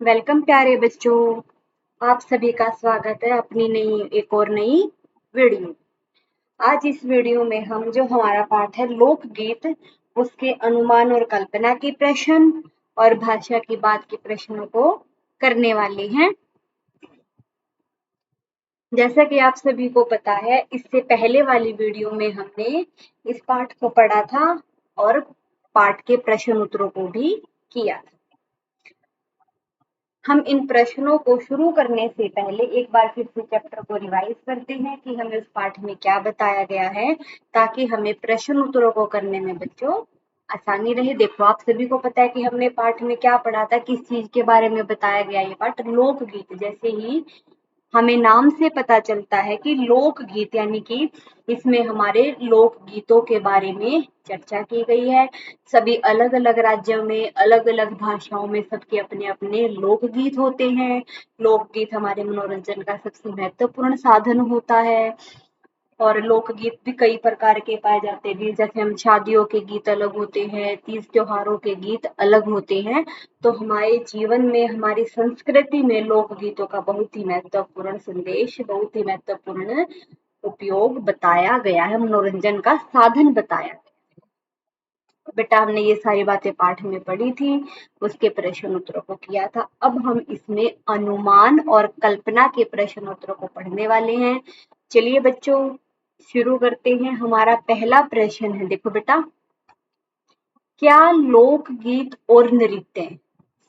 Welcome प्यारे बच्चों। आप सभी का स्वागत है अपनी एक और नई वीडियो। आज इस वीडियो में हम जो हमारा पाठ है लोकगीत, उसके अनुमान और कल्पना के प्रश्न और भाषा की बात के प्रश्नों को करने वाले हैं। जैसा कि आप सभी को पता है, इससे पहले वाली वीडियो में हमने इस पाठ को पढ़ा था और पाठ के प्रश्न उत्तरों को भी किया था। हम इन प्रश्नों को शुरू करने से पहले एक बार फिर से चैप्टर को रिवाइज करते हैं कि हमें उस पाठ में क्या बताया गया है, ताकि हमें प्रश्न उत्तरों को करने में बच्चों आसानी रहे। देखो, आप सभी को पता है कि हमने पाठ में क्या पढ़ा था, किस चीज के बारे में बताया गया। ये पाठ लोकगीत, जैसे ही हमें नाम से पता चलता है कि लोकगीत यानी कि इसमें हमारे लोकगीतों के बारे में चर्चा की गई है। सभी अलग अलग राज्यों में अलग अलग भाषाओं में सबके अपने अपने लोकगीत होते हैं। लोकगीत हमारे मनोरंजन का सबसे महत्वपूर्ण साधन होता है। और लोकगीत भी कई प्रकार के पाए जाते हैं, जैसे हम शादियों के गीत अलग होते हैं, तीज त्योहारों के गीत अलग होते हैं। तो हमारे जीवन में, हमारी संस्कृति में लोकगीतों का बहुत ही महत्वपूर्ण संदेश, बहुत ही महत्वपूर्ण उपयोग बताया गया है, मनोरंजन का साधन बताया गया। बेटा, हमने ये सारी बातें पाठ में पढ़ी थी, उसके प्रश्न उत्तरों को किया था। अब हम इसमें अनुमान और कल्पना के प्रश्न उत्तरों को पढ़ने वाले हैं। चलिए बच्चों, शुरू करते हैं। हमारा पहला प्रश्न है, देखो बेटा, क्या लोकगीत और नृत्य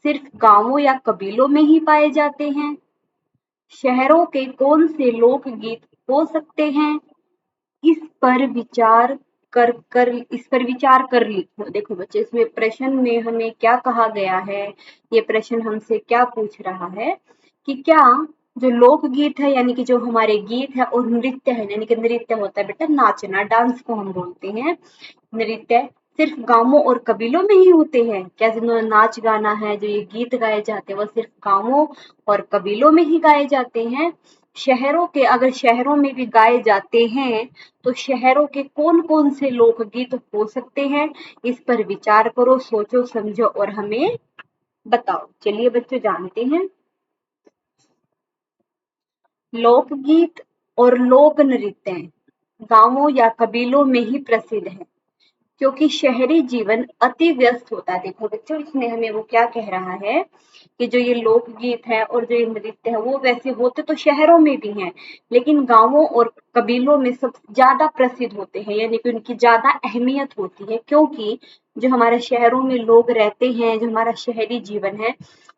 सिर्फ गांवों या कबीलों में ही पाए जाते हैं? शहरों के कौन से लोकगीत हो सकते हैं? इस पर विचार कर लिखो। देखो बच्चे, इसमें प्रश्न में हमें क्या कहा गया है, ये प्रश्न हमसे क्या पूछ रहा है कि क्या जो लोकगीत है यानी कि जो हमारे गीत है, और नृत्य है यानी कि नृत्य होता है बेटा नाचना, डांस को हम बोलते हैं, नृत्य सिर्फ गांवों और कबीलों में ही होते हैं क्या? जो नाच गाना है, जो ये गीत गाए जाते हैं, वो सिर्फ गांवों और कबीलों में ही गाए जाते हैं? शहरों के, अगर शहरों में भी गाए जाते हैं तो शहरों के कौन कौन से लोकगीत हो सकते हैं? इस पर विचार करो, सोचो समझो और हमें बताओ। चलिए बच्चों, जानते हैं। लोकगीत और लोक नृत्य गांवों या कबीलों में ही प्रसिद्ध है, क्योंकि शहरी जीवन अति व्यस्त होता है। देखो बच्चों, इसमें हमें वो क्या कह रहा है कि जो ये लोकगीत है और जो ये नृत्य है, वो वैसे होते तो शहरों में भी हैं, लेकिन गांवों और कबीलों में सब ज्यादा प्रसिद्ध होते हैं, यानी कि उनकी ज्यादा अहमियत होती है। क्योंकि जो हमारे शहरों में लोग रहते हैं, जो हमारा शहरी जीवन है,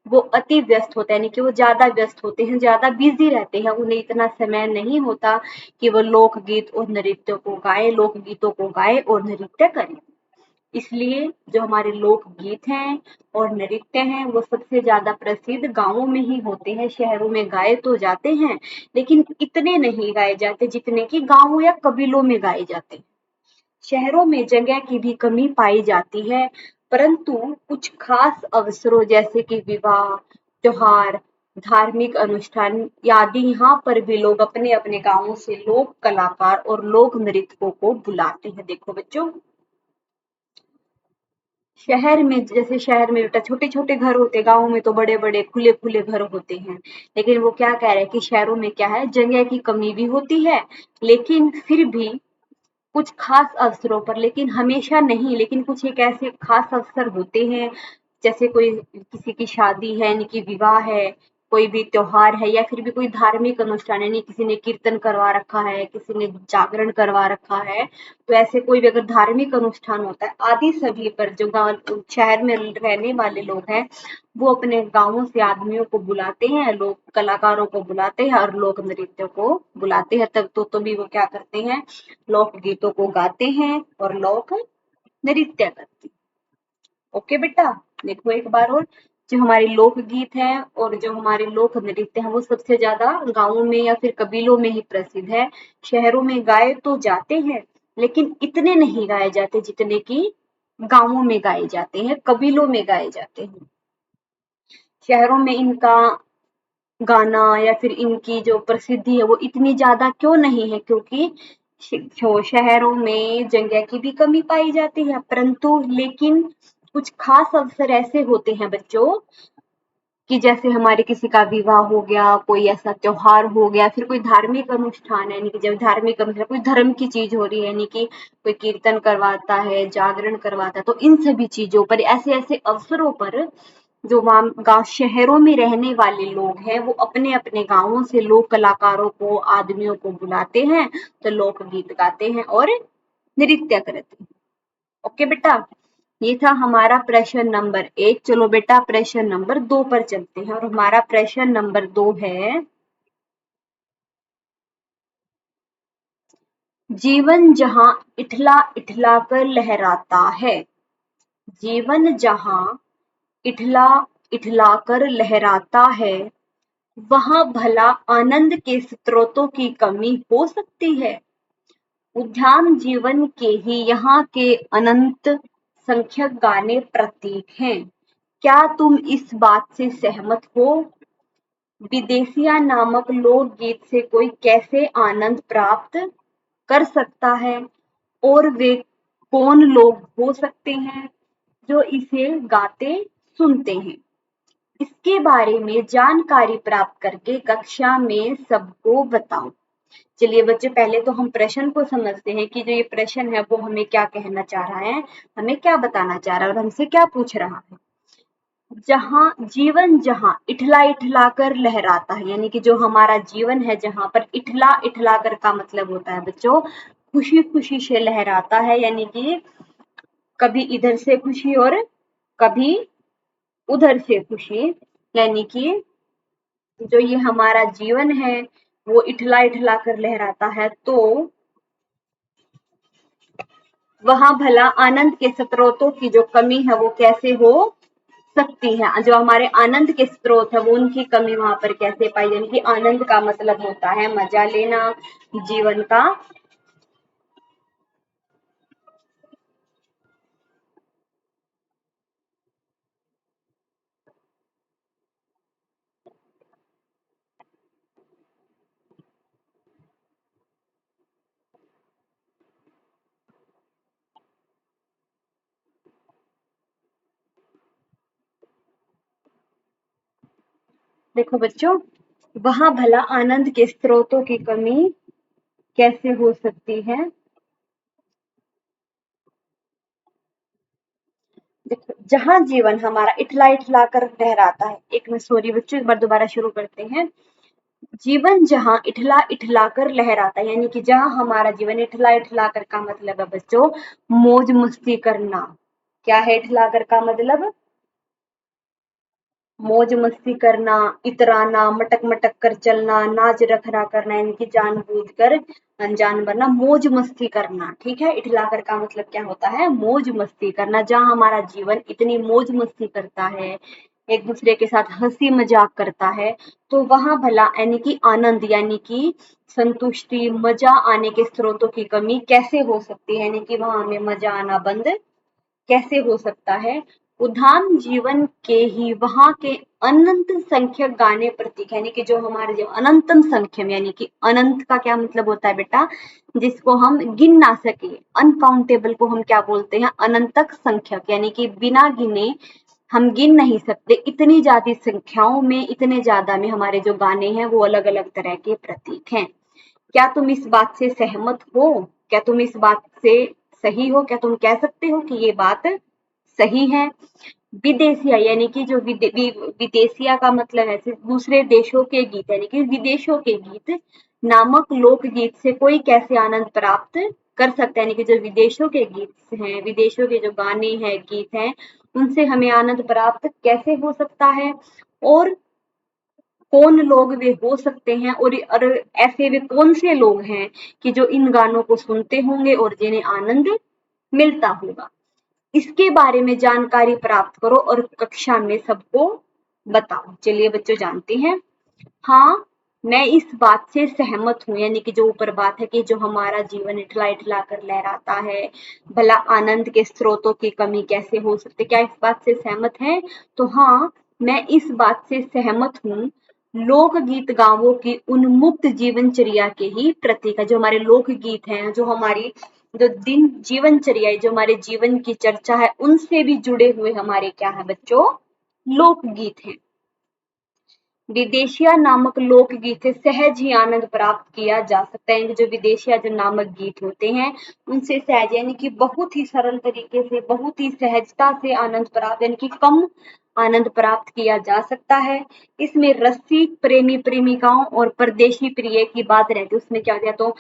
वो अति व्यस्त होता है, यानी कि वो ज्यादा व्यस्त होते हैं, ज्यादा बिजी रहते हैं, उन्हें इतना समय नहीं होता कि वो लोकगीत और नृत्य को गाएं, लोकगीतों को गाएं और नृत्य करें। इसलिए जो हमारे लोकगीत हैं और नृत्य हैं, वो सबसे ज्यादा प्रसिद्ध गांवों में ही होते हैं। शहरों में गाए तो जाते हैं, लेकिन इतने नहीं गाए जाते जितने कि गांवों या कबीलों में गाए जाते हैं। शहरों में जगह की भी कमी पाई जाती है, परंतु कुछ खास अवसरों जैसे कि विवाह, त्योहार, धार्मिक अनुष्ठान आदि, यहाँ पर भी लोग अपने अपने गांवों से लोक कलाकार और लोक नृत्यकों को बुलाते हैं। देखो बच्चों, शहर में, जैसे शहर में बेटा छोटे छोटे घर होते, गाँव में तो बड़े बड़े खुले खुले घर होते हैं। लेकिन वो क्या कह रहे हैं कि शहरों में क्या है, जगह की कमी भी होती है, लेकिन फिर भी कुछ खास अवसरों पर, लेकिन हमेशा नहीं, लेकिन कुछ एक ऐसे खास अवसर होते हैं, जैसे कोई किसी की शादी है यानी कि विवाह है, कोई भी त्योहार है, या फिर भी कोई धार्मिक अनुष्ठान यानी किसी ने कीर्तन करवा रखा है, किसी ने जागरण करवा रखा है, तो ऐसे कोई भी अगर धार्मिक अनुष्ठान होता है, आदि सभी पर जो गाँव शहर में रहने वाले लोग हैं, वो अपने गांवों से आदमियों को बुलाते हैं, लोक कलाकारों को बुलाते हैं और लोक नृत्य को बुलाते हैं। तब तो भी वो क्या करते हैं, लोक गीतों को गाते हैं और लोक नृत्य करते हैं। ओके बेटा, देखो एक बार और, जो हमारे लोकगीत हैं और जो हमारे लोक नृत्य हैं, वो सबसे ज्यादा गांवों में या फिर कबीलों में ही प्रसिद्ध है। शहरों में गाए तो जाते हैं, लेकिन इतने नहीं गाए जाते जितने कि गांवों में गाए जाते हैं, कबीलों में गाए जाते हैं। शहरों में इनका गाना या फिर इनकी जो प्रसिद्धि है वो इतनी ज्यादा क्यों नहीं है, क्योंकि शहरों में जगह की भी कमी पाई जाती है, परंतु लेकिन कुछ खास अवसर ऐसे होते हैं बच्चों कि जैसे हमारे किसी का विवाह हो गया, कोई ऐसा त्योहार हो गया, फिर कोई धार्मिक अनुष्ठान है, यानी कि जब धार्मिक अनुष्ठान कोई धर्म की चीज हो रही है, यानी कि कोई कीर्तन करवाता है, जागरण करवाता है, तो इन सभी चीजों पर, ऐसे ऐसे अवसरों पर जो वहाँ गाँव शहरों में रहने वाले लोग हैं, वो अपने अपने गांवों से लोक कलाकारों को, आदमियों को बुलाते हैं, तो लोकगीत गाते हैं और नृत्य करते हैं। ओके बेटा, ये था हमारा प्रश्न नंबर 1। चलो बेटा प्रश्न नंबर 2 पर चलते हैं, और हमारा प्रश्न नंबर 2 है, जीवन जहां इठला इठला कर लहराता है। जीवन जहां इठला इठला कर लहराता है, वहां भला आनंद के स्रोतों की कमी हो सकती है। उद्यान जीवन के ही यहाँ के अनंत संख्यक गाने प्रतीक हैं। क्या तुम इस बात से सहमत हो? विदेशिया नामक लोकगीत से कोई कैसे आनंद प्राप्त कर सकता है, और वे कौन लोग हो सकते हैं जो इसे गाते सुनते हैं? इसके बारे में जानकारी प्राप्त करके कक्षा में सबको बताओ। चलिए बच्चे, पहले तो हम प्रश्न को समझते हैं कि जो ये प्रश्न है वो हमें क्या कहना चाह रहा है, हमें क्या बताना चाह रहा है, और हमसे क्या पूछ रहा है। जीवन जहां इठला इठला कर लहराता है, यानी कि जो हमारा जीवन है जहां पर इठला इठला कर का मतलब होता है बच्चों खुशी खुशी से लहराता है, यानी कि कभी इधर से खुशी और कभी उधर से खुशी, यानी कि जो ये हमारा जीवन है वो इठला इठला कर लहराता है, तो वहां भला आनंद के स्रोतों की जो कमी है वो कैसे हो सकती है। जो हमारे आनंद के स्रोत है वो उनकी कमी वहां पर कैसे पाई जाएगी। कि आनंद का मतलब होता है मजा लेना, जीवन का। देखो बच्चों, वहां भला आनंद के स्रोतों की कमी कैसे हो सकती है। देखो, जहां जीवन हमारा इठला इठला कर लहराता है, एक मिनट सॉरी बच्चों, एक बार दोबारा शुरू करते हैं। जीवन जहां इठला इठला कर लहराता है, यानी कि जहां हमारा जीवन इठला इठला कर का मतलब है बच्चों मौज मस्ती करना। क्या है इठला कर का मतलब? मौज मस्ती करना, इतराना, मटक मटक कर चलना, नाच रखना करना, यानी कि जानबूझकर अनजान बनना, मौज मस्ती करना। ठीक है, इठलाकर का मतलब क्या होता है? मौज मस्ती करना। जहां हमारा जीवन इतनी मौज मस्ती करता है, एक दूसरे के साथ हंसी मजाक करता है, तो वहां भला यानी कि आनंद, यानी कि संतुष्टि, मजा आने के स्रोतों की कमी कैसे हो सकती है, यानी कि वहां हमें मजा आना बंद कैसे हो सकता है। उद्यान जीवन के ही वहां के अनंत संख्यक गाने प्रतीक, यानी कि जो हमारे जो अनंतम संख्यम, यानी कि अनंत का क्या मतलब होता है बेटा? जिसको हम गिन ना सके, अनकाउंटेबल को हम क्या बोलते हैं? अनंतक संख्यक, यानी कि बिना गिने हम गिन नहीं सकते, इतनी ज्यादा संख्याओं में, इतने ज्यादा में हमारे जो गाने हैं वो अलग अलग तरह के प्रतीक हैं। क्या तुम इस बात से सहमत हो? क्या तुम इस बात से सही हो? क्या तुम कह सकते हो कि ये बात सही है? विदेशिया, यानी कि जो विदेशिया का मतलब है सिर्फ दूसरे देशों के गीत, यानी कि विदेशों के गीत नामक लोकगीत से कोई कैसे आनंद प्राप्त कर सकता है, यानी कि जो विदेशों के गीत हैं, विदेशों के जो गाने हैं, गीत हैं, उनसे हमें आनंद प्राप्त कैसे हो सकता है, और कौन लोग वे हो सकते हैं, और ऐसे वे कौन से लोग हैं कि जो इन गानों को सुनते होंगे और जिन्हें आनंद मिलता होगा। इसके बारे में जानकारी प्राप्त करो और कक्षा में सबको बताओ। चलिए बच्चों जानते हैं। हाँ, मैं इस बात से सहमत हूँ, यानी कि जो ऊपर बात है कि जो हमारा जीवन इठला इठला कर लहराता है, भला आनंद के स्रोतों की कमी कैसे हो सकती है। क्या इस बात से सहमत है? तो हाँ, मैं इस बात से सहमत हूँ। लोकगीत गांवों की उन्मुक्त जीवनचर्या के ही प्रतीक है। जो हमारे लोकगीत हैं, जो हमारी जो दिन जीवनचर्या है, जो हमारे जीवन की चर्चा है, उनसे भी जुड़े हुए हमारे क्या है बच्चों? लोकगीत हैं। विदेशिया नामक लोकगीत से सहज ही आनंद प्राप्त किया जा सकता है। जो विदेशिया जो नामक गीत होते हैं उनसे सहज यानी कि बहुत ही सरल तरीके से, बहुत ही सहजता से आनंद प्राप्त यानी कि कम आनंद प्राप्त किया जा सकता है। इसमें रसिक प्रेमी प्रेमिकाओं और परदेशी प्रिय की बात रहती है। उसमें क्या होता है, तो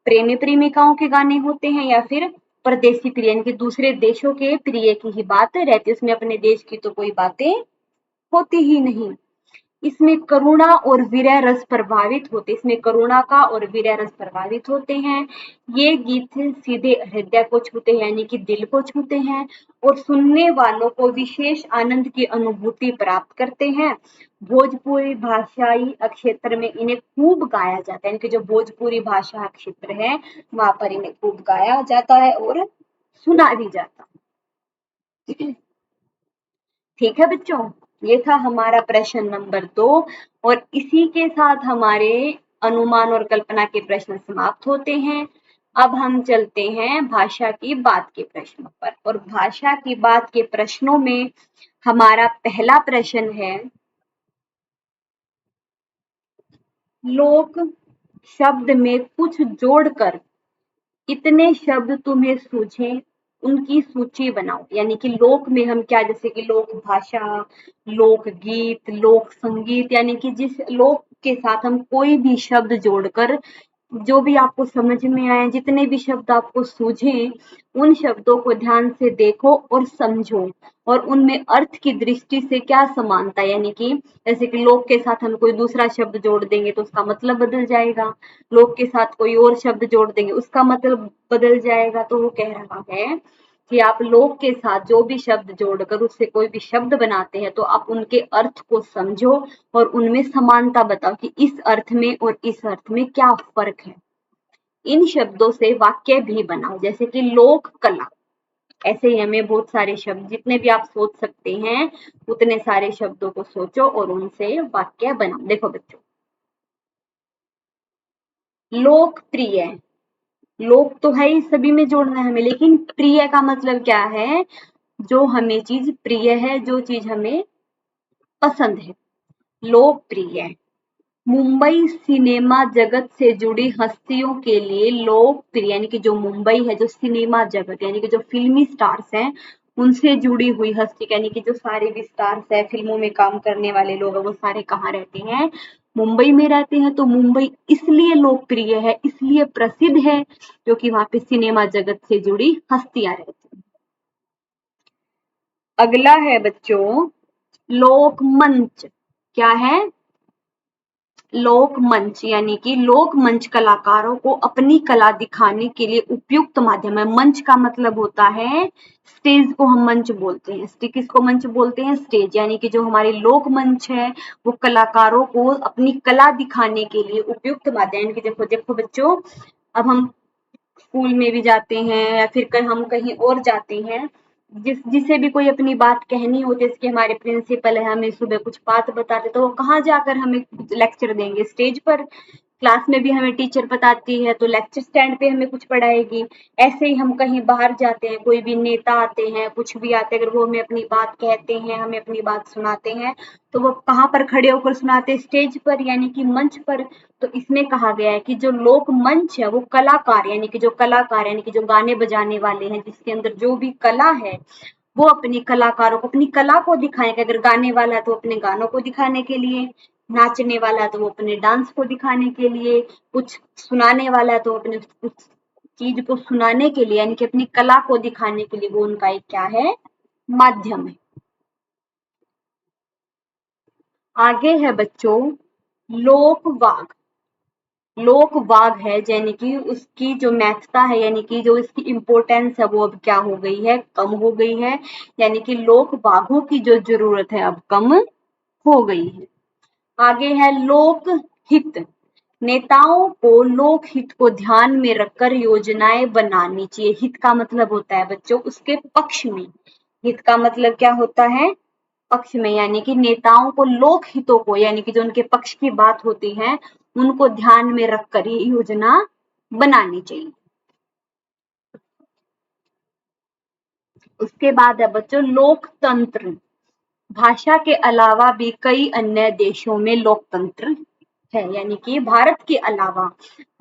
प्रेमी प्रेमिकाओं के गाने होते हैं या फिर परदेशी प्रिय यानी कि दूसरे देशों के प्रिय की ही बात रहती है। उसमें अपने देश की तो कोई बातें होती ही नहीं। इसमें करुणा और वीर्य रस प्रभावित होते, इसमें करुणा का और वीर्य रस प्रभावित होते हैं। ये गीत सीधे हृदय को छूते हैं यानी कि दिल को छूते हैं और सुनने वालों को विशेष आनंद की अनुभूति प्राप्त करते हैं। भोजपुरी भाषाई क्षेत्र में इन्हें खूब गाया जाता है यानी कि जो भोजपुरी भाषा क्षेत्र है वहां पर इन्हें खूब गाया जाता है और सुना भी जाता है। ठीक है बच्चों, ये था हमारा प्रश्न नंबर 2 और इसी के साथ हमारे अनुमान और कल्पना के प्रश्न समाप्त होते हैं। अब हम चलते हैं भाषा की बात के प्रश्नों पर और भाषा की बात के प्रश्नों में हमारा पहला प्रश्न है, लोक शब्द में कुछ जोड़कर इतने शब्द तुम्हें सूझे उनकी सूची बनाओ। यानी कि लोक में हम क्या, जैसे कि लोक भाषा, लोक गीत, लोक संगीत, यानी कि जिस लोक के साथ हम कोई भी शब्द जोड़कर जो भी आपको समझ में आए, जितने भी शब्द आपको सूझे उन शब्दों को ध्यान से देखो और समझो और उनमें अर्थ की दृष्टि से क्या समानता, यानी कि जैसे कि लोक के साथ हम कोई दूसरा शब्द जोड़ देंगे तो उसका मतलब बदल जाएगा, लोक के साथ कोई और शब्द जोड़ देंगे उसका मतलब बदल जाएगा। तो वो कह रहा है कि आप लोक के साथ जो भी शब्द जोड़कर उससे कोई भी शब्द बनाते हैं तो आप उनके अर्थ को समझो और उनमें समानता बताओ कि इस अर्थ में और इस अर्थ में क्या फर्क है। इन शब्दों से वाक्य भी बनाओ, जैसे कि लोक कला, ऐसे ही हमें बहुत सारे शब्द जितने भी आप सोच सकते हैं उतने सारे शब्दों को सोचो और उनसे वाक्य बनाओ। देखो बच्चों, लोकप्रिय, लोक तो है ही, सभी में जोड़ना है हमें, लेकिन प्रिय का मतलब क्या है, जो हमें चीज प्रिय है, जो चीज हमें पसंद है, लोकप्रिय। मुंबई सिनेमा जगत से जुड़ी हस्तियों के लिए लोकप्रिय, यानी कि जो मुंबई है, जो सिनेमा जगत यानी कि जो फिल्मी स्टार्स हैं उनसे जुड़ी हुई हस्ती, यानी कि जो सारे भी स्टार्स है, फिल्मों में काम करने वाले लोग हैं, वो सारे कहाँ रहते हैं, मुंबई में रहते हैं। तो मुंबई इसलिए लोकप्रिय है, इसलिए प्रसिद्ध है क्योंकि वहां पे सिनेमा जगत से जुड़ी हस्तियां रहती हैं। अगला है बच्चों लोकमंच। क्या है, लोक मंच, यानी कि लोक मंच कलाकारों को अपनी कला दिखाने के लिए उपयुक्त माध्यम है। मंच का मतलब होता है स्टेज को हम मंच बोलते हैं। किसको मंच बोलते हैं, स्टेज, यानी कि जो हमारे लोक मंच है वो कलाकारों को अपनी कला दिखाने के लिए उपयुक्त माध्यम। यानी कि देखो देखो बच्चों, अब हम स्कूल में भी जाते हैं या फिर हम कहीं और जाते हैं, जिसे भी कोई अपनी बात कहनी होती है, जैसे हमारे प्रिंसिपल है, हमें सुबह कुछ बात बताते तो वो कहाँ जाकर हमें लेक्चर देंगे, स्टेज पर। क्लास में भी हमें टीचर बताती है तो लेक्चर स्टैंड पे हमें कुछ पढ़ाएगी। ऐसे ही हम कहीं बाहर जाते हैं, कोई भी नेता आते हैं, कुछ भी आते हैं, अगर वो हमें अपनी बात कहते हैं, हमें अपनी बात सुनाते हैं तो वो कहाँ पर खड़े होकर सुनाते हैं, स्टेज पर, यानी कि मंच पर। तो इसमें कहा गया है कि जो लोक मंच है वो कलाकार, यानी कि जो कलाकार यानी कि जो गाने बजाने वाले हैं, जिसके अंदर जो भी कला है वो अपने कलाकारों को अपनी कला को दिखाएंगे। अगर गाने वाला है तो अपने गानों को दिखाने के लिए, नाचने वाला है तो वो अपने डांस को दिखाने के लिए, कुछ सुनाने वाला है तो अपने कुछ चीज को सुनाने के लिए, यानी कि अपनी कला को दिखाने के लिए वो उनका एक क्या है, माध्यम है। आगे है बच्चों लोक वाग। लोक वाग है यानी कि उसकी जो महत्ता है, यानी कि जो इसकी इम्पोर्टेंस है वो अब क्या हो गई है, कम हो गई है, यानी कि लोक वागों की जो जरूरत है अब कम हो गई है। आगे है लोक हित। नेताओं को लोक हित को ध्यान में रखकर योजनाएं बनानी चाहिए। हित का मतलब होता है बच्चों उसके पक्ष में, हित का मतलब क्या होता है, पक्ष में, यानी कि नेताओं को लोक हितों को, यानी कि जो उनके पक्ष की बात होती है उनको ध्यान में रखकर ये योजना बनानी चाहिए। उसके बाद है बच्चों लोकतंत्र। भाषा के अलावा भी कई अन्य देशों में लोकतंत्र है, यानी कि भारत के अलावा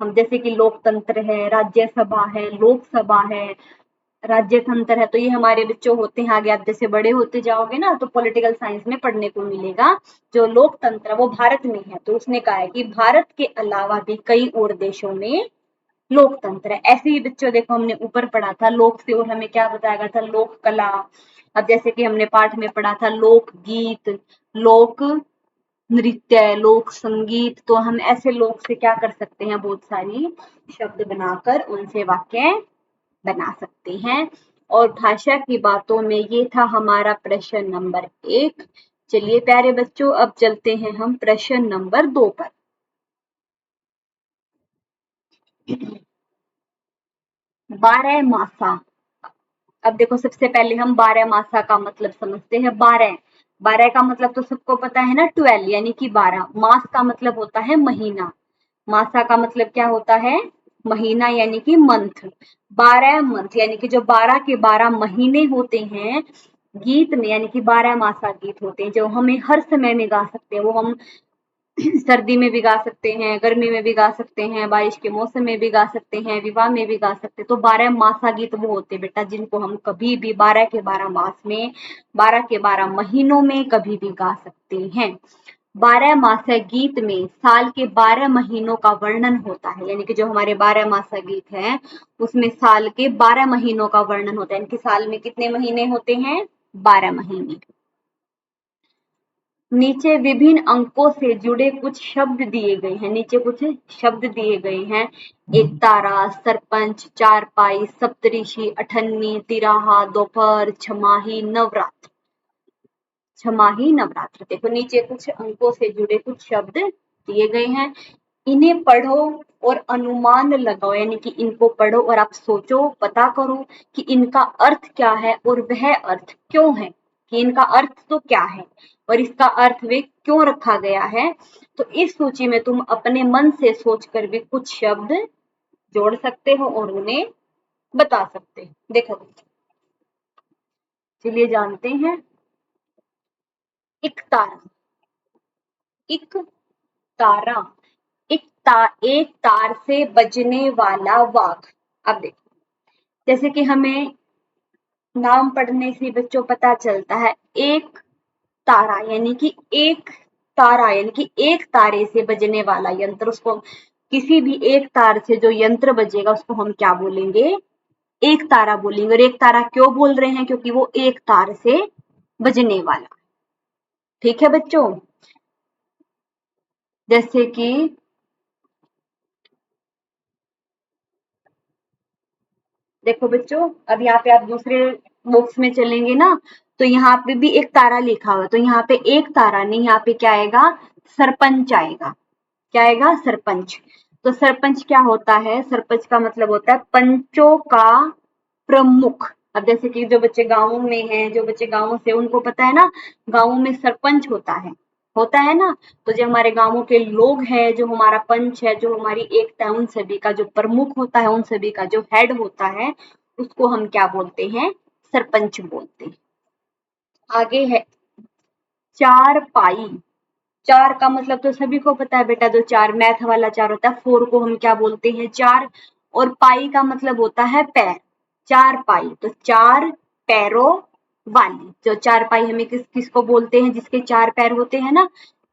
हम जैसे कि लोकतंत्र है, राज्यसभा है, लोकसभा है, राज्यतंत्र है, तो ये हमारे बच्चों होते हैं। आगे आप जैसे बड़े होते जाओगे ना तो पॉलिटिकल साइंस में पढ़ने को मिलेगा। जो लोकतंत्र वो भारत में है, तो उसने कहा है कि भारत के अलावा भी कई और देशों में लोकतंत्र है। ऐसे ही बच्चों देखो हमने ऊपर पढ़ा था लोक से, और हमें क्या बताया गया था, लोक कला। अब जैसे कि हमने पाठ में पढ़ा था लोक गीत, लोक नृत्य, लोक संगीत, तो हम ऐसे लोक से क्या कर सकते हैं, बहुत सारी शब्द बनाकर उनसे वाक्य बना सकते हैं। और भाषा की बातों में ये था हमारा प्रश्न नंबर 1। चलिए प्यारे बच्चों, अब चलते हैं हम प्रश्न नंबर 2 पर। बारह मासा। अब देखो सबसे पहले हम 12 मासा का मतलब समझते हैं। 12 12 का मतलब तो सबको पता है ना, 12 यानी कि 12। मास का मतलब होता है महीना, मासा का मतलब क्या होता है, महीना यानी कि मंथ। 12 मंथ यानी कि जो 12 के 12 महीने होते हैं गीत में, यानी कि 12 मासा गीत होते हैं जो हमें हर समय में गा सकते हैं। वो हम सर्दी में भी गा सकते हैं, गर्मी में भी गा सकते हैं, बारिश के मौसम में भी गा सकते हैं, विवाह में भी गा सकते हैं। तो 12 मासा गीत वो होते हैं बेटा जिनको हम कभी भी 12 के 12 मास में, 12 के 12 महीनों में कभी भी गा सकते हैं। 12 मासा गीत में साल के 12 महीनों का वर्णन होता है, यानी कि जो हमारे 12 मासा गीत है उसमें साल के 12 महीनों का वर्णन होता है। यानी कि साल में कितने महीने होते हैं, 12 महीने। नीचे विभिन्न अंकों से जुड़े कुछ शब्द दिए गए हैं, नीचे कुछ शब्द दिए गए हैं। एक तारा, सरपंच, चारपाई, सप्तऋषि, अठन्नी, तिराहा, दोपहर, छमाही, नवरात्र। छमाही, नवरात्र। देखो नीचे कुछ अंकों से जुड़े कुछ शब्द दिए गए हैं, इन्हें पढ़ो और अनुमान लगाओ, यानी कि इनको पढ़ो और आप सोचो, पता करो कि इनका अर्थ क्या है और वह अर्थ क्यों है, कि इनका अर्थ तो क्या है और इसका अर्थ वे क्यों रखा गया है। तो इस सूची में तुम अपने मन से सोचकर भी कुछ शब्द जोड़ सकते हो और उन्हें बता सकते हो। देखो चलिए जानते हैं। एक तारा, एक तारा, एक तार से बजने वाला वाघ। अब देखो जैसे कि हमें नाम पढ़ने से बच्चों पता चलता है, एक तारा यानी कि एक तारा यानी कि एक तारे से बजने वाला यंत्र, उसको किसी भी एक तार से जो यंत्र बजेगा उसको हम क्या बोलेंगे, एक तारा बोलेंगे। और एक तारा क्यों बोल रहे हैं, क्योंकि वो एक तार से बजने वाला। ठीक है बच्चों, जैसे कि देखो बच्चों, अब यहाँ पे आप दूसरे बॉक्स में चलेंगे ना, तो यहाँ पे भी एक तारा लिखा हुआ है, तो यहाँ पे एक तारा नहीं, यहाँ पे क्या आएगा, सरपंच आएगा। क्या आएगा, सरपंच। तो सरपंच क्या होता है, सरपंच का मतलब होता है पंचों का प्रमुख। अब जैसे कि जो बच्चे गांवों में हैं, जो बच्चे गांवों से, उनको पता है ना, गांवों में सरपंच होता है ना। तो जो हमारे गांवों के लोग हैं, जो हमारा पंच है, जो हमारी एकता है, उन सभी का जो प्रमुख होता है, उन सभी का जो हेड होता है, उसको हम क्या बोलते हैं, सरपंच बोलते हैं। आगे है चार पाई। चार का मतलब तो सभी को पता है बेटा, जो चार मैथ वाला चार होता है, फोर को हम क्या बोलते हैं, चार। और पाई का मतलब होता है पैर, चार पाई, तो चार पैरों वाली। जो चार पाई हमें किसको बोलते हैं, जिसके चार पैर होते हैं ना,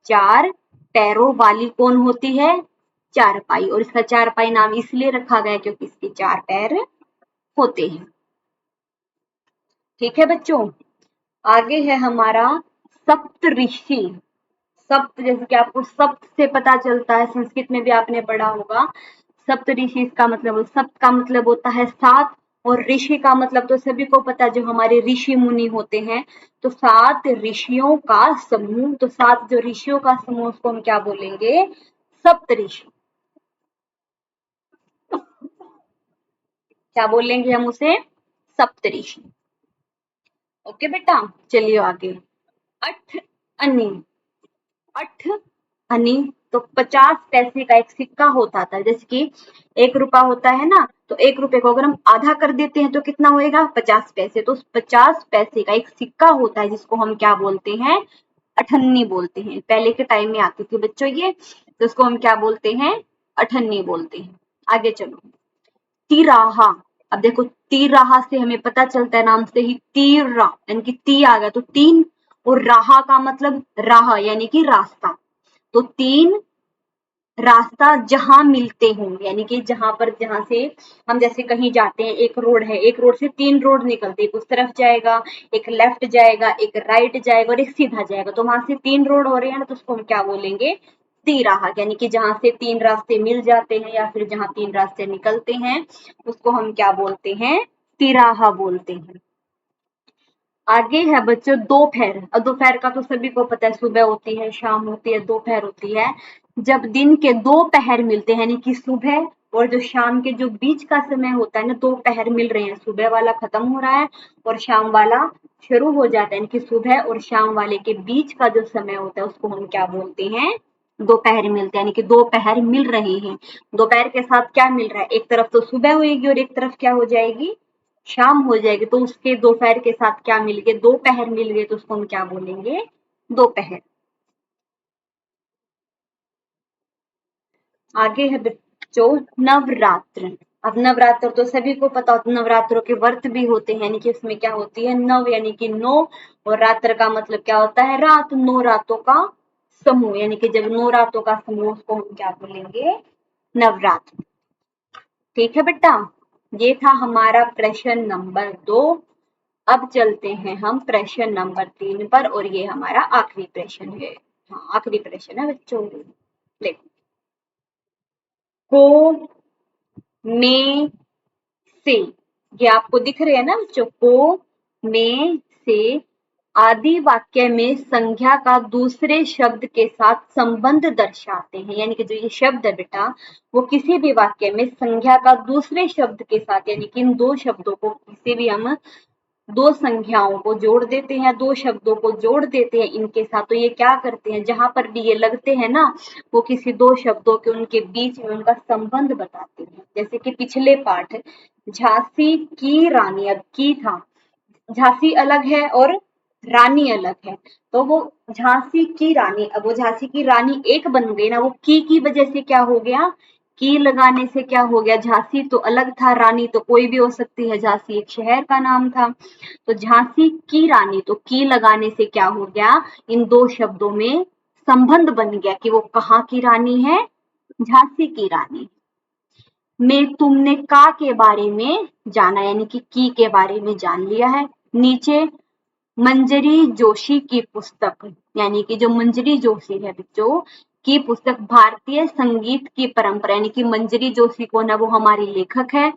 चार पैरों वाली कौन होती है, चार पाई। और इसका चार पाई नाम इसलिए रखा गया क्योंकि इसके चार पैर होते हैं। ठीक है बच्चों, आगे है हमारा सप्तऋषि। सप्त, जैसे कि आपको सप्त से पता चलता है, संस्कृत में भी आपने पढ़ा होगा। सप्त ऋषि इसका मतलब, सप्त का मतलब होता है सात, और ऋषि का मतलब तो सभी को पता है, जो हमारे ऋषि मुनि होते हैं। तो सात ऋषियों का समूह, तो सात जो ऋषियों का समूह, उसको हम क्या बोलेंगे, सप्त ऋषि। क्या बोलेंगे हम उसे, सप्त ऋषि। ओके बेटा, चलिए आगे। अठ अनि, अठ अनि तो 50 पैसे का एक सिक्का होता था। जैसे कि 1 रुपया होता है ना, तो 1 रुपए को अगर हम आधा कर देते हैं तो कितना होएगा, 50 पैसे। तो 50 पैसे का एक सिक्का होता है जिसको हम क्या बोलते हैं, अठन्नी बोलते हैं। पहले के टाइम में आती थी बच्चों ये, तो उसको हम क्या बोलते हैं, अठन्नी बोलते हैं। आगे चलो, तिराहा। अब देखो, तिराहा से हमें पता चलता है नाम से ही, तीरा यानी कि ती आ गया तो तीन, और राहा का मतलब राह यानी कि रास्ता। तो तीन रास्ता जहां मिलते हों, यानी कि जहां से हम जैसे कहीं जाते हैं, एक रोड है, एक रोड से 3 रोड निकलते हैं, एक उस तरफ जाएगा, एक लेफ्ट जाएगा, एक राइट जाएगा और एक सीधा जाएगा। तो वहां से 3 रोड हो रहे हैं ना, तो उसको हम क्या बोलेंगे, तिराहा। यानी कि जहां से 3 रास्ते मिल जाते हैं या फिर जहां 3 रास्ते निकलते हैं, उसको हम क्या बोलते हैं, तिराहा बोलते हैं। आगे है बच्चों दोपहर। अब दोपहर का तो सभी को पता है, सुबह होती है, शाम होती है, दोपहर होती है। जब दिन के 2 पहर मिलते हैं, यानी कि सुबह और जो शाम के जो बीच का समय होता है ना, 2 पहर मिल रहे हैं, सुबह वाला खत्म हो रहा है और शाम वाला शुरू हो जाता है, यानी कि सुबह और शाम वाले के बीच का जो समय होता है उसको हम क्या बोलते हैं, दोपहर मिलते हैं, यानी कि 2 पहर मिल रहे हैं। दोपहर के साथ क्या मिल रहा है, एक तरफ तो सुबह होगी और एक तरफ क्या हो जाएगी, शाम हो जाएगी। तो उसके दोपहर के साथ क्या मिल गए, 2 पहर मिल गए, तो उसको हम क्या बोलेंगे, दोपहर। आगे है बच्चों नवरात्र। अब नवरात्र तो सभी को पता होता है, नवरात्रों के व्रत भी होते हैं, यानी कि उसमें क्या होती है, नव यानी कि 9, और रात्र का मतलब क्या होता है, रात। 9 रातों का समूह, यानी कि जब 9 रातों का समूह, उसको हम क्या बोलेंगे, नवरात्र। ठीक है बेटा, ये था हमारा प्रश्न नंबर 2। अब चलते हैं हम प्रश्न नंबर 3 पर, और ये हमारा आखिरी प्रश्न है। हाँ, आखिरी प्रश्न है बच्चों। देखो, को, में, से, ये आपको दिख रहे हैं ना बच्चों, को, में, से आदि वाक्य में संज्ञा का दूसरे शब्द के साथ संबंध दर्शाते हैं। यानी कि जो ये शब्द है बेटा, वो किसी भी वाक्य में संज्ञा का दूसरे शब्द के साथ, यानी कि इन 2 शब्दों को किसी भी हम 2 संख्याओं को जोड़ देते हैं, 2 शब्दों को जोड़ देते हैं इनके साथ। तो ये क्या करते हैं, जहां पर भी ये लगते हैं ना, वो किसी 2 शब्दों के उनके बीच में उनका संबंध बताते हैं। जैसे कि पिछले पाठ, झांसी की रानी, अब की था, झांसी अलग है और रानी अलग है, तो वो झांसी की रानी, अब वो झांसी की रानी एक बन गई ना, वो की वजह से क्या हो गया, की लगाने से क्या हो गया, झांसी तो अलग था, रानी तो कोई भी हो सकती है, झांसी एक शहर का नाम था। तो झांसी की रानी, तो की लगाने से क्या हो गया, इन 2 शब्दों में संबंध बन गया कि वो कहाँ की रानी है, झांसी की रानी। में तुमने का के बारे में जाना, यानी कि की के बारे में जान लिया है। नीचे मंजरी जोशी की पुस्तक, यानी कि जो मंजरी जोशी है बच्चों की पुस्तक, भारतीय संगीत की परंपरा, यानी कि मंजरी जोशी कौन है, वो हमारी लेखक है,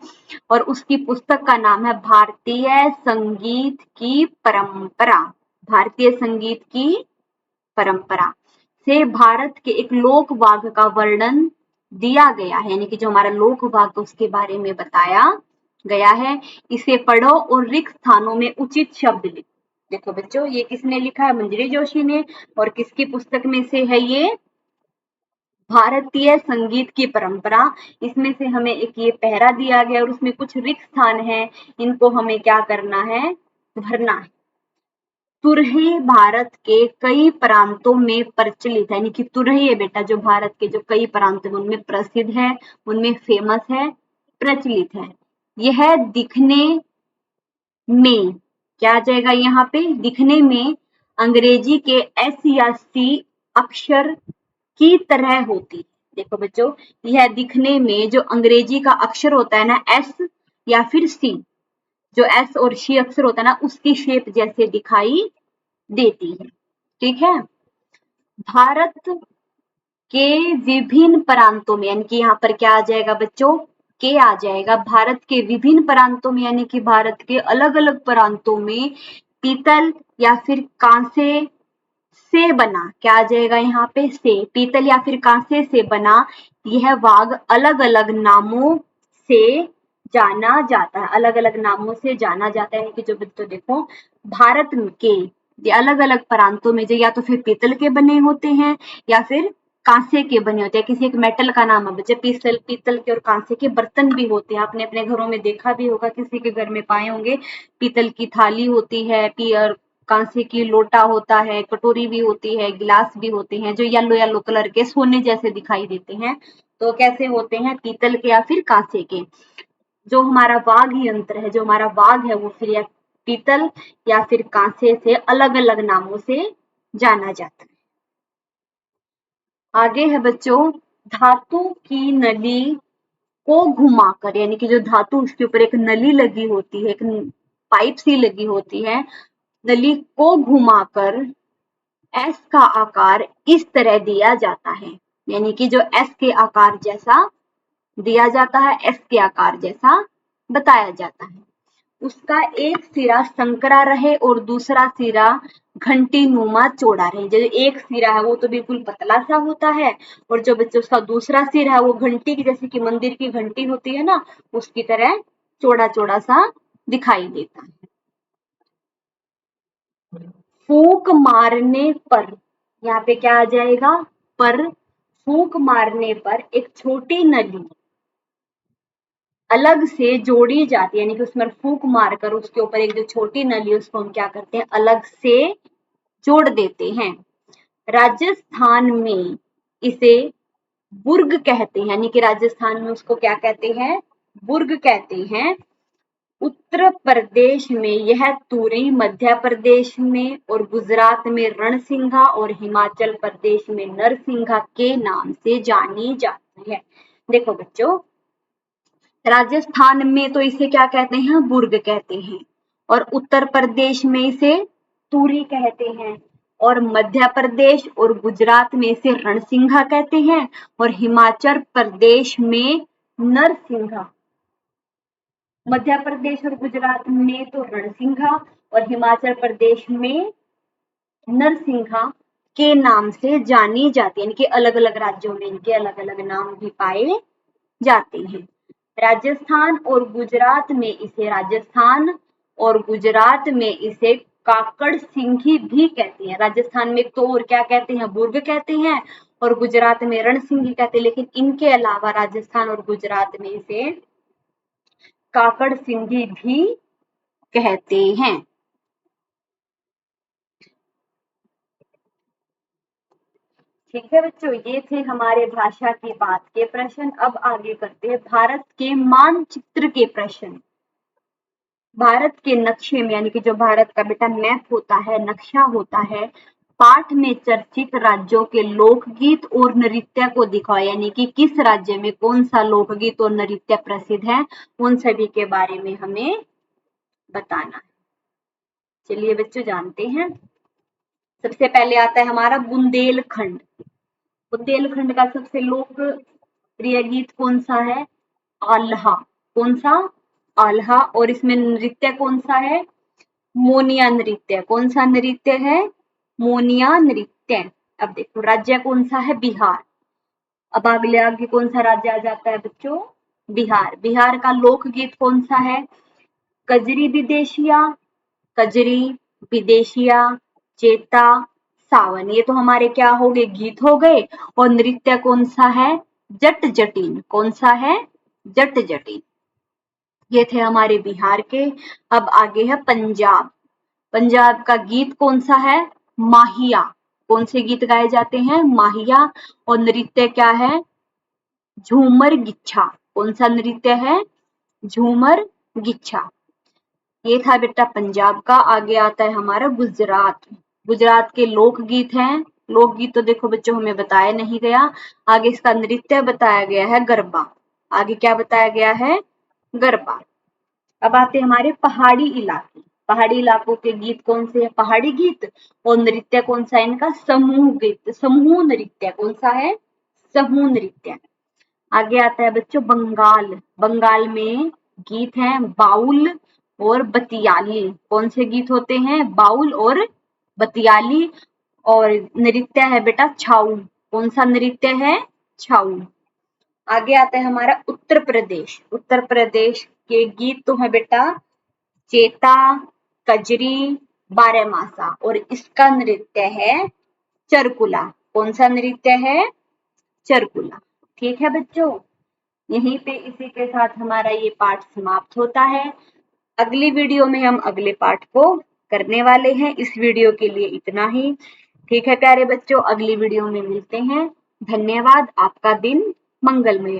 और उसकी पुस्तक का नाम है भारतीय संगीत की परंपरा। भारतीय संगीत की परंपरा से भारत के एक लोक वाद्य का वर्णन दिया गया है, यानी कि जो हमारा लोक वाद्य उसके बारे में बताया गया है। इसे पढ़ो और रिक्त स्थानों में उचित शब्द लिखो। देखो बच्चों, ये किसने लिखा है, मंजरी जोशी ने, और किसकी पुस्तक में से है ये, भारतीय संगीत की परंपरा। इसमें से हमें एक ये पहरा दिया गया और उसमें कुछ रिक्त स्थान है, इनको हमें क्या करना है, भरना है। तुरही भारत के कई प्रांतों में प्रचलित है, यानी कि तुरही है बेटा, जो भारत के जो कई प्रांत में उनमें प्रसिद्ध है, उनमें फेमस है, प्रचलित है। यह दिखने में क्या आ जाएगा, यहाँ पे दिखने में अंग्रेजी के एस या सी अक्षर की तरह होती। देखो बच्चों, यह दिखने में जो अंग्रेजी का अक्षर होता है ना, एस या फिर सी, जो एस और सी अक्षर होता है ना, उसकी शेप जैसे दिखाई देती है। ठीक है, भारत के विभिन्न प्रांतों में, यानी कि यहाँ पर क्या आ जाएगा बच्चों, के आ जाएगा। भारत के विभिन्न प्रांतों में, यानी कि भारत के अलग अलग प्रांतों में पीतल या फिर कांसे से बना, क्या आ जाएगा यहाँ पे, से, पीतल या फिर कांसे से बना यह वाघ अलग अलग नामों से जाना जाता है, अलग अलग नामों से जाना जाता है। कि जो बच्चों देखो, भारत के अलग अलग प्रांतों में जो या तो फिर पीतल के बने होते हैं या फिर कांसे के बने होते हैं, किसी एक मेटल का नाम है बच्चे, पीतल के और कांसे के बर्तन भी होते हैं। आपने अपने घरों में देखा भी होगा, किसी के घर में पाए होंगे। पीतल की थाली होती है, और कांसे की लोटा होता है, कटोरी भी होती है, गिलास भी होते हैं, जो येलो येलो कलर के सोने जैसे दिखाई देते हैं। तो कैसे होते हैं? पीतल के या फिर कांसे के। जो हमारा वाघ यंत्र है, जो हमारा वाघ है, वो फिर या पीतल या फिर कांसे से अलग अलग नामों से जाना जाता है। आगे है बच्चों, धातु की नली को घुमाकर, यानी कि जो धातु, उसके ऊपर एक नली लगी होती है, एक पाइप सी लगी होती है, नली को घुमाकर एस का आकार इस तरह दिया जाता है, यानी कि जो एस के आकार जैसा दिया जाता है, एस के आकार जैसा बताया जाता है। उसका एक सिरा संकरा रहे और दूसरा सिरा घंटी नुमा चौड़ा रहे। जो एक सिरा है वो तो बिल्कुल पतला सा होता है, और जो बच्चों उसका दूसरा सिरा है वो घंटी की, जैसे कि मंदिर की घंटी होती है ना, उसकी तरह चौड़ा चौड़ा सा दिखाई देता है। फूंक मारने पर, यहाँ पे क्या आ जाएगा? पर। फूंक मारने पर एक छोटी नली अलग से जोड़ी जाती है, यानी कि उसमें फूंक मारकर उसके ऊपर एक जो छोटी नली है उसको हम क्या करते हैं? अलग से जोड़ देते हैं। राजस्थान में इसे बुर्ग कहते हैं, यानी कि राजस्थान में उसको क्या कहते हैं? बुर्ग कहते हैं। उत्तर प्रदेश में यह तुरी, मध्य प्रदेश में और गुजरात में रणसिंघा और हिमाचल प्रदेश में नरसिंघा के नाम से जानी जाती है। देखो बच्चों, राजस्थान में तो इसे क्या कहते हैं? बुर्ग कहते हैं, और उत्तर प्रदेश में इसे तुरी कहते हैं, और मध्य प्रदेश और गुजरात में इसे रणसिंघा कहते हैं, और हिमाचल प्रदेश में नरसिंघा। मध्य प्रदेश और गुजरात में तो रणसिंघा और हिमाचल प्रदेश में नरसिंघा के नाम से जानी जाती है, यानी कि अलग अलग राज्यों में इनके अलग अलग नाम भी पाए जाते हैं। राजस्थान और गुजरात में इसे काकड़ सिंघी भी कहते हैं। राजस्थान में तो और क्या कहते हैं? बुर्ग कहते हैं, और गुजरात में रणसिंघी कहते हैं, लेकिन इनके अलावा राजस्थान और गुजरात में इसे काकड़ सिंघी भी कहते हैं। ठीक है बच्चों, ये थे हमारे भाषा की बात के प्रश्न। अब आगे करते हैं भारत के मानचित्र के प्रश्न। भारत के नक्शे में, यानी कि जो भारत का बेटा मैप होता है, नक्शा होता है, पाठ में चर्चित राज्यों के लोकगीत और नृत्य को दिखाओ, यानी कि किस राज्य में कौन सा लोकगीत और नृत्य प्रसिद्ध है, उन सभी के बारे में हमें बताना है। चलिए बच्चों जानते हैं। सबसे पहले आता है हमारा बुंदेलखंड। बुंदेलखंड का सबसे लोकप्रिय गीत कौन सा है? आल्हा। कौन सा? आल्हा। और इसमें नृत्य कौन सा है? मोनिया नृत्य। कौन सा नृत्य है? मोनिया नृत्य। अब देखो राज्य कौन सा है? बिहार। अब आगे कौन सा राज्य आ जाता है बच्चों? बिहार। बिहार का लोकगीत कौन सा है? कजरी विदेशिया, कजरी विदेशिया, चेता, सावन। ये तो हमारे क्या हो गए? गीत हो गए। और नृत्य कौन सा है? जट जटिन। कौन सा है? जट जटिन। ये थे हमारे बिहार के। अब आगे है पंजाब। पंजाब का गीत कौन सा है? माहिया। कौन से गीत गाए जाते हैं? माहिया। और नृत्य क्या है? झूमर गिच्छा। कौन सा नृत्य है? झूमर गिच्छा। ये था बेटा पंजाब का। आगे आता है हमारा गुजरात। गुजरात के लोकगीत हैं। लोकगीत तो देखो बच्चों हमें बताया नहीं गया। आगे इसका नृत्य बताया गया है गरबा। आगे क्या बताया गया है? गरबा। अब आते हैं हमारे पहाड़ी इलाके। पहाड़ी इलाकों के गीत कौन से हैं? पहाड़ी गीत। और नृत्य कौन सा है इनका? समूह गीत, समूह नृत्य। कौन सा है? समूह नृत्य। आगे आता है बच्चों बंगाल। बंगाल में गीत हैं बाउल और बतियाली। कौन से गीत होते हैं? बाउल और बतियाली। और नृत्य है बेटा छाऊ। कौन सा नृत्य है? छाऊ। आगे आता है हमारा उत्तर प्रदेश। उत्तर प्रदेश के गीत तो है बेटा चेता, कजरी, बारहमासा। और इसका नृत्य है चरकुला। कौन सा नृत्य है? चरकुला। ठीक है बच्चों, यहीं पे इसी के साथ हमारा ये पाठ समाप्त होता है। अगली वीडियो में हम अगले पाठ को करने वाले हैं। इस वीडियो के लिए इतना ही। ठीक है प्यारे बच्चों, अगली वीडियो में मिलते हैं। धन्यवाद। आपका दिन मंगलमय